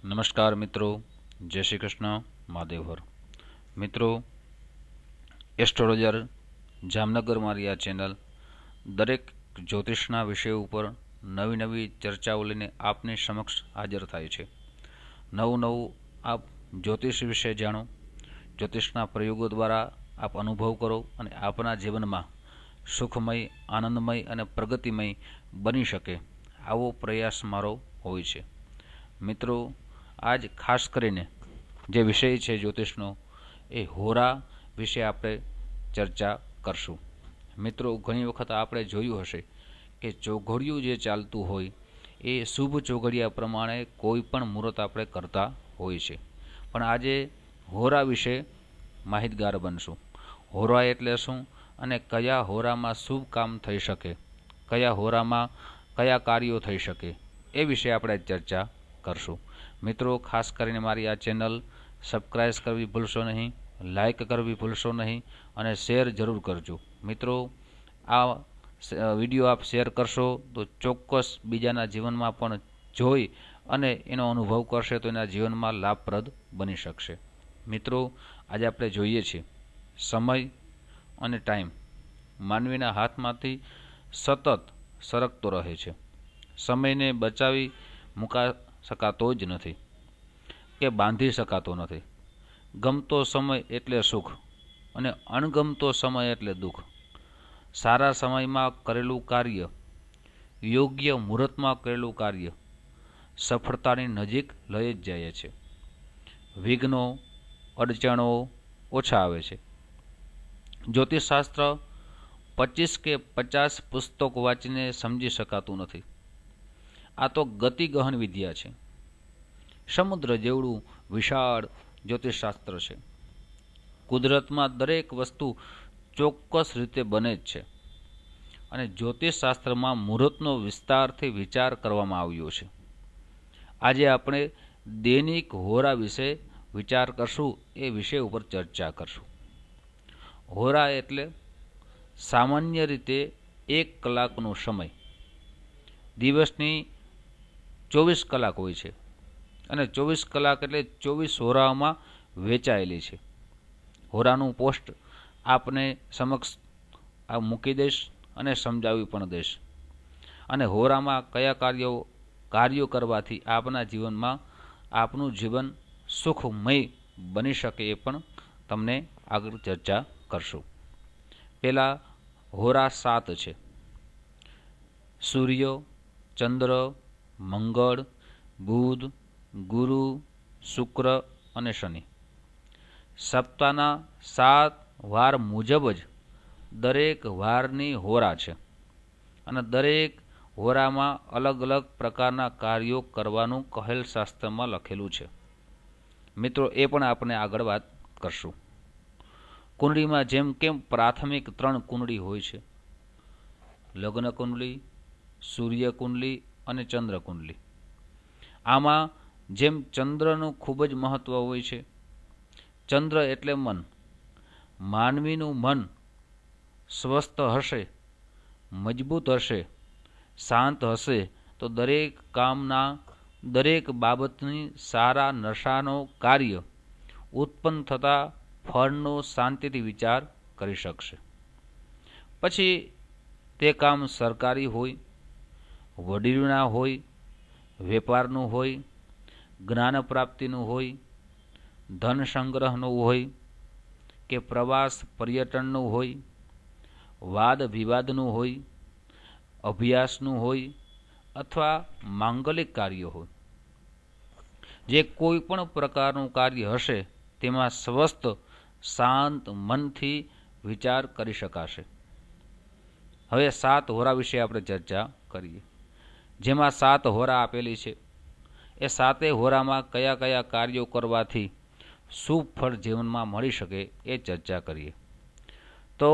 નમસ્કાર મિત્રો, જય શ્રી કૃષ્ણ, મહાદેવહર. મિત્રો, એસ્ટ્રોલોજર જામનગર મારી આ ચેનલ દરેક જ્યોતિષના વિષય ઉપર નવી નવી ચર્ચાઓ લઈને આપની સમક્ષ હાજર થાય છે. નવું નવું આપ જ્યોતિષ વિશે જાણો, જ્યોતિષના પ્રયોગો દ્વારા આપ અનુભવ કરો અને આપના જીવનમાં સુખમય, આનંદમય અને પ્રગતિમય બની શકે આવો પ્રયાસ મારો હોય છે. મિત્રો, આજ ખાસ કરીને જે વિષય છે જ્યોતિષનો એ હોરા વિશે આપણે ચર્ચા કરશું. મિત્રો, ઘણી વખત આપણે જોયું હશે કે ચોઘડિયું જે ચાલતું હોય એ શુભ ચોઘડિયા પ્રમાણે કોઈ પણ મુહૂર્ત આપણે કરતા હોય છે, પણ આજે હોરા વિશે માહિતગાર બનશું. હોરા એટલે શું અને કયા હોરામાં શુભ કામ થઈ શકે, કયા હોરામાં કયા કાર્યો થઈ શકે એ વિશે આપણે ચર્ચા કરશું. મિત્રો, ખાસ કરીને મારી આ ચેનલ સબસ્ક્રાઈબ કરવી ભૂલશો નહીં, લાઈક કરવી ભૂલશો નહીં અને શેર જરૂર કરજો. મિત્રો, આ વિડીયો આપ શેર કરશો તો ચોક્કસ બીજાના જીવનમાં પણ જોઈ અને એનો અનુભવ કરશે તો એના જીવનમાં લાભપ્રદ બની શકશે. મિત્રો, આજે આપણે જોઈએ છીએ સમય અને ટાઈમ માનવીના હાથમાંથી સતત સરકતો રહે છે. સમયને બચાવી મૂકા શકાતો જ નથી કે બાંધી શકાતો નથી. ગમતો સમય એટલે સુખ અને અણગમતો સમય એટલે દુઃખ. સારા સમયમાં કરેલું કાર્ય, યોગ્ય મુહૂર્તમાં કરેલું કાર્ય સફળતાની નજીક લઈ જ જાય છે. વિઘ્નો, અડચણો ઓછા આવે છે. જ્યોતિષશાસ્ત્ર 25 કે 50 પુસ્તકો વાંચીને સમજી શકાતું નથી. આ તો ગતિગહન વિદ્યા છે. સમુદ્ર જેવડું વિશાળ જ્યોતિષશાસ્ત્ર છે. કુદરતમાં દરેક વસ્તુ ચોક્કસ રીતે બને જ છે અને જ્યોતિષશાસ્ત્રમાં મુહૂર્તનો વિસ્તારથી વિચાર કરવામાં આવ્યો છે. આજે આપણે દૈનિક હોરા વિશે વિચાર કરશું, એ વિષય ઉપર ચર્ચા કરશું. હોરા એટલે સામાન્ય રીતે 1 કલાકનો સમય. દિવસની 24 કલાક હોય છે અને 24 કલાક એટલે 24 હોરાઓમાં વહેંચાયેલી છે. હોરાનું પોસ્ટ આપને સમક્ષ આ મૂકી દઈશ અને સમજાવી પણ દઈશ. અને હોરામાં કયા કાર્યો કરવાથી આપના જીવનમાં આપનું જીવન સુખમય બની શકે એ પણ તમને આગળ ચર્ચા કરશું. પહેલાં હોરા 7 છે: સૂર્ય, ચંદ્ર, મંગળ, બુધ, ગુરુ, શુક્ર અને શનિ. સપ્તાહના 7 વાર મુજબ જ દરેક વારની હોરા છે અને દરેક હોરામાં અલગ અલગ પ્રકારના કાર્યો કરવાનું કહેલ શાસ્ત્રમાં લખેલું છે. મિત્રો, એ પણ આપણે આગળ વાત કરશું. કુંડળીમાં જેમ કેમ પ્રાથમિક 3 કુંડળી હોય છે: લગ્ન કુંડળી, સૂર્ય કુંડળી અને ચંદ્ર કુંડળી. આમાં જેમ ચંદ્રનું ખૂબ જ મહત્ત્વ હોય છે. ચંદ્ર એટલે મન. માનવીનું મન સ્વસ્થ હશે, મજબૂત હશે, શાંત હશે તો દરેક કામના, દરેક બાબતની સારા નશાનો કાર્ય ઉત્પન્ન થતા ફળનો શાંતિથી વિચાર કરી શકશે. પછી તે કામ સરકારી હોય, વડીલોના હોય, વેપારનું હોય, જ્ઞાન પ્રાપ્તિનું હોય, ધન સંગ્રહનું હોય કે પ્રવાસ પર્યટનનું હોય, વાદ વિવાદનું હોય, અભ્યાસનું હોય અથવા માંગલિક કાર્ય હોય. જે કોઈ પણ પ્રકારનું કાર્ય હશે તેમાં સ્વસ્થ શાંત મનથી વિચાર કરી શકાશે. હવે 7 હોરા વિશે આપણે ચર્ચા કરીએ. જેમાં 7 હોરા આપેલી છે એ 7 હોરામાં કયા કયા કાર્યો કરવાથી શુભ ફળ જીવનમાં મળી શકે એ ચર્ચા કરીએ. તો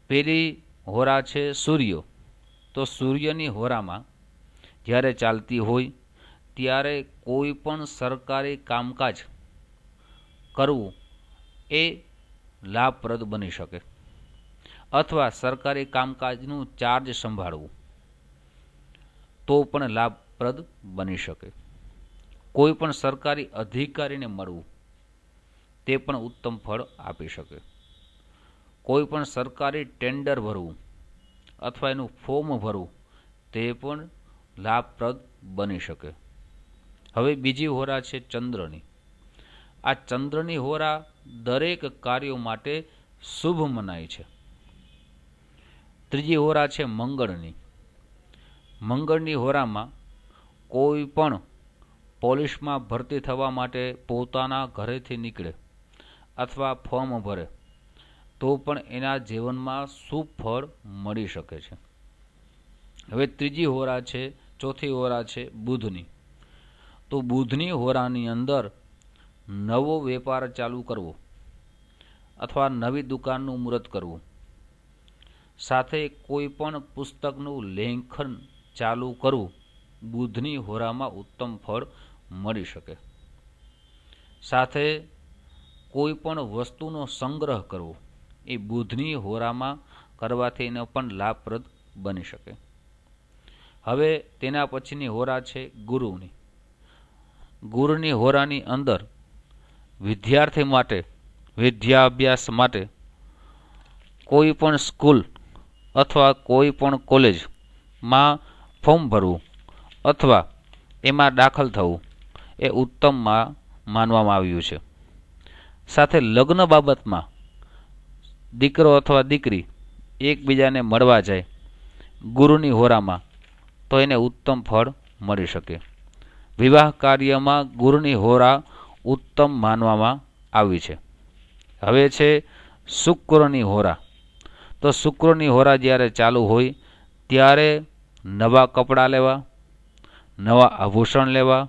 પહેલી હોરા છે સૂર્ય. તો સૂર્યની હોરામાં જ્યારે ચાલતી હોય ત્યારે કોઈ પણ સરકારી કામકાજ કરવું એ લાભપ્રદ બની શકે અથવા સરકારી કામકાજનું ચાર્જ સંભાળવું તો પણ લાભપ્રદ બની શકે. કોઈ પણ સરકારી અધિકારીને મળવું તે પણ ઉત્તમ ફળ આપી શકે. કોઈ પણ સરકારી ટેન્ડર ભરવું અથવા એનું ફોર્મ ભરવું તે પણ લાભપ્રદ બની શકે. હવે બીજી હોરા છે ચંદ્રની. આ ચંદ્રની હોરા દરેક કાર્યો માટે શુભ મનાય છે. ત્રીજી હોરા છે મંગળની. મંગળની હોરામાં કોઈ પણ પોલીસમાં ભરતી થવા માટે પોતાના ઘરેથી નીકળે અથવા ફોર્મ ભરે તો પણ એના જીવનમાં શુભ ફળ મળી શકે છે. હવે ત્રીજી હોરા છે, ચોથી હોરા છે બુધની. તો બુધની હોરાની અંદર નવો વેપાર ચાલુ કરવો અથવા નવી દુકાનનું મુહૂર્ત કરવું, સાથે કોઈ પણ પુસ્તકનું લેખન ચાલુ કરવું બુધની હોરામાં ઉત્તમ ફળ મળી શકે. સાથે કોઈ પણ વસ્તુનો સંગ્રહ કરવો એ બુધની હોરામાં કરવાથી એને પણ લાભપ્રદ બની શકે. હવે તેના પછીની હોરા છે ગુરુની. ગુરુની હોરાની અંદર વિદ્યાર્થી માટે વિદ્યાભ્યાસ માટે કોઈ પણ સ્કૂલ અથવા કોઈ પણ કોલેજમાં ફોર્મ ભરવું અથવા એમાં દાખલ થવું એ ઉત્તમમાં માનવામાં આવ્યું છે. સાથે લગ્ન બાબતમાં દીકરો અથવા દીકરી એકબીજાને મળવા જાય ગુરુની હોરામાં તો એને ઉત્તમ ફળ મળી શકે. વિવાહ કાર્યમાં ગુરુની હોરા ઉત્તમ માનવામાં આવી છે. હવે છે શુક્રની હોરા. તો શુક્રની હોરા જ્યારે ચાલુ હોય ત્યારે નવા કપડાં લેવા, નવા આભૂષણ લેવા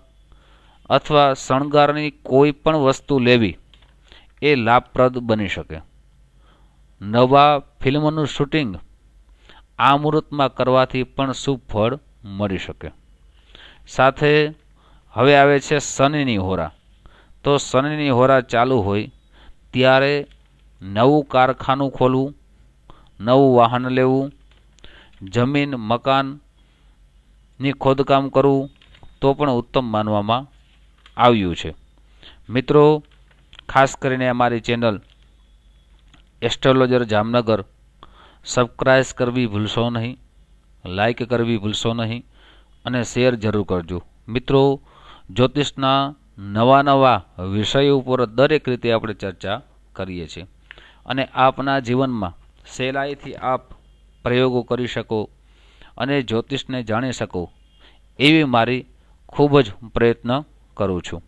અથવા શણગારની કોઈ પણ વસ્તુ લેવી એ લાભપ્રદ બની શકે. નવા ફિલ્મનું શૂટિંગ આ મુહૂર્તમાં કરવાથી પણ શુભ ફળ મળી શકે. સાથે હવે આવે છે શનિની હોરા. તો શનિની હોરા ચાલુ હોય ત્યારે નવું કારખાનું ખોલવું, નવું વાહન લેવું, જમીન મકાનની ખોદકામ કરવું તો પણ ઉત્તમ માનવામાં આવ્યું છે. મિત્રો, ખાસ કરીને અમારી ચેનલ એસ્ટ્રોલોજર જામનગર સબસ્ક્રાઇબ કરવી ભૂલશો નહીં, લાઈક કરવી ભૂલશો નહીં અને શેર જરૂર કરજો. મિત્રો, જ્યોતિષના નવા વિષયો ઉપર દરેક રીતે આપણે ચર્ચા કરીએ છીએ અને આપના જીવનમાં સહેલાઈથી આપ પ્રયોગો કરી શકો અને જ્યોતિષને જાણી શકો એવી મારી ખૂબ જ પ્રયત્ન કરું છું.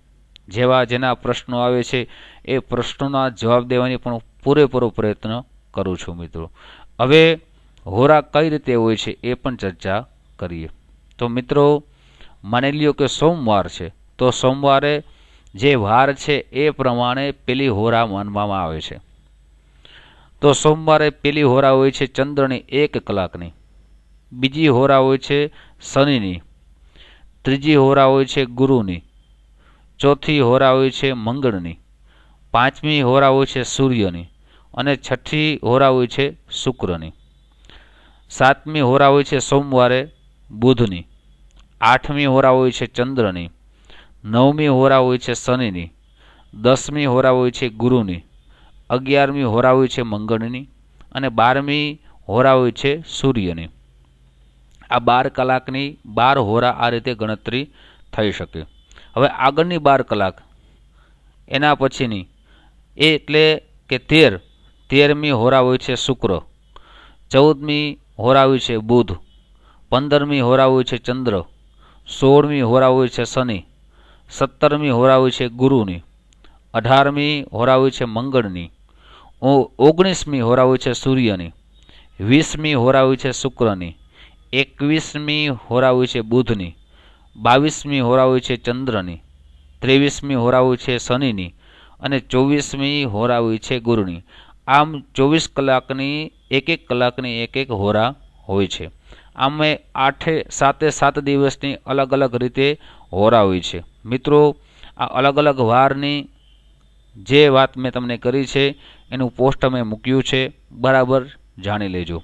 જેના પ્રશ્નો આવે છે એ પ્રશ્નોના જવાબ દેવાની પણ પૂરેપૂરો પ્રયત્ન કરું છું. મિત્રો, હવે હોરા કઈ રીતે હોય છે એ પણ ચર્ચા કરીએ. તો મિત્રો, માની લ્યો કે સોમવાર છે તો સોમવારે જે વાર છે એ પ્રમાણે પેલી હોરા માનવામાં આવે છે. તો સોમવારે પેલી હોરા હોય છે ચંદ્રની 1 કલાકની, બીજી હોરા હોય છે શનિની, ત્રીજી હોરા હોય છે ગુરુની, ચોથી હોરા હોય છે મંગળની, પાંચમી હોરા હોય છે સૂર્યની અને છઠ્ઠી હોરા હોય છે શુક્રની. સાતમી હોરા હોય છે સોમવારે બુધની, આઠમી હોરા હોય છે ચંદ્રની, નવમી હોરા હોય છે શનિની, 10મી હોરા હોય છે ગુરુની, 11મી હોરા હોય છે મંગળની અને 12મી હોરા હોય છે સૂર્યની. આ 12 કલાકની 12 હોરા આ રીતે ગણતરી થઈ શકે. હવે આગળની 12 કલાક એના પછીની એટલે કે 13મી હોરા હોય છે શુક્ર, 14મી હોરા હોય છે બુધ, 15મી હોરા હોય છે ચંદ્ર, 16મી હોરા હોય છે શનિ, 17મી હોરા હોય છે ગુરુની, 18મી હોરા હોય છે મંગળની, 19મી હોરા હોય છે સૂર્યની, 20મી હોરા હોય છે શુક્રની, 21મી હોરા હોય છે બુધની, 22મી હોરા હોય છે ચંદ્રની, 23મી હોરા હોય છે શનિની અને 24મી હોરા હોય છે ગુરુની. આમ 24 કલાકની એક હોરા હોય છે. આમે 7 દિવસની અલગ અલગ રીતે હોરા હોય છે. મિત્રો, આ અલગ અલગ વારની જે વાત મેં તમને કરી છે એનું પોસ્ટ અમે મૂક્યું છે, બરાબર જાણી લેજો.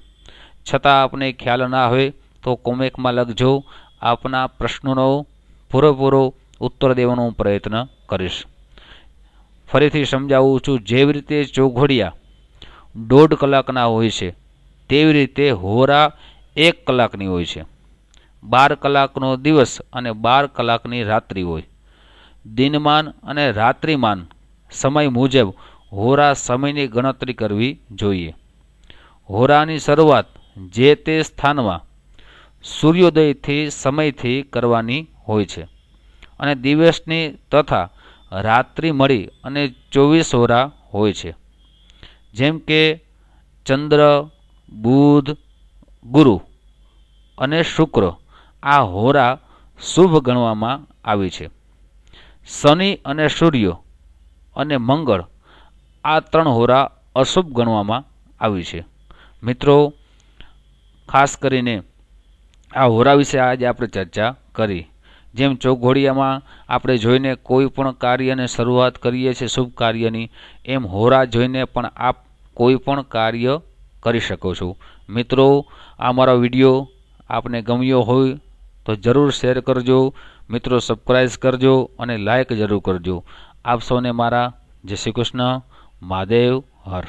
છતાં આપને ખ્યાલ ના હોય તો કોમેન્ટમાં લખજો. આપના પ્રશ્નોનો પૂરેપૂરો ઉત્તર દેવાનો પ્રયત્ન કરીશ. ફરીથી સમજાવું છું, જેવી રીતે ચોઘડિયા 1.5 કલાકના હોય છે તેવી રીતે હોરા 1 કલાકની હોય છે. 12 કલાકનો દિવસ અને 12 કલાકની રાત્રિ હોય. દિનમાન અને રાત્રિમાન સમય મુજબ હોરા સમયની ગણતરી કરવી જોઈએ. હોરાની શરૂઆત જે તે સ્થાનમાં સૂર્યોદયથી સમયથી કરવાની હોય છે અને દિવસની તથા રાત્રિ મળી અને 24 હોરા હોય છે. જેમ કે ચંદ્ર, બુધ, ગુરુ અને શુક્ર આ હોરા શુભ ગણવામાં આવી છે. શનિ અને સૂર્ય અને મંગળ આ 3 હોરા અશુભ ગણવામાં આવી છે. મિત્રો, ખાસ કરીને આ હોરા વિશે આજે આપણે ચર્ચા કરી. જેમ ચોઘડિયામાં આપણે જોઈને કોઈ પણ કાર્યની શરૂઆત કરીએ છીએ શુભ કાર્યની, એમ હોરા જોઈને પણ આપ કોઈ પણ કાર્ય કરી શકો છો. મિત્રો, આ મારો વિડીયો આપને ગમ્યો હોય તો જરૂર શેર કરજો. મિત્રો, સબસ્ક્રાઈબ કરજો અને લાઈક જરૂર કરજો. આપ સૌને મારા જય શ્રી કૃષ્ણ. મહાદેવ હર.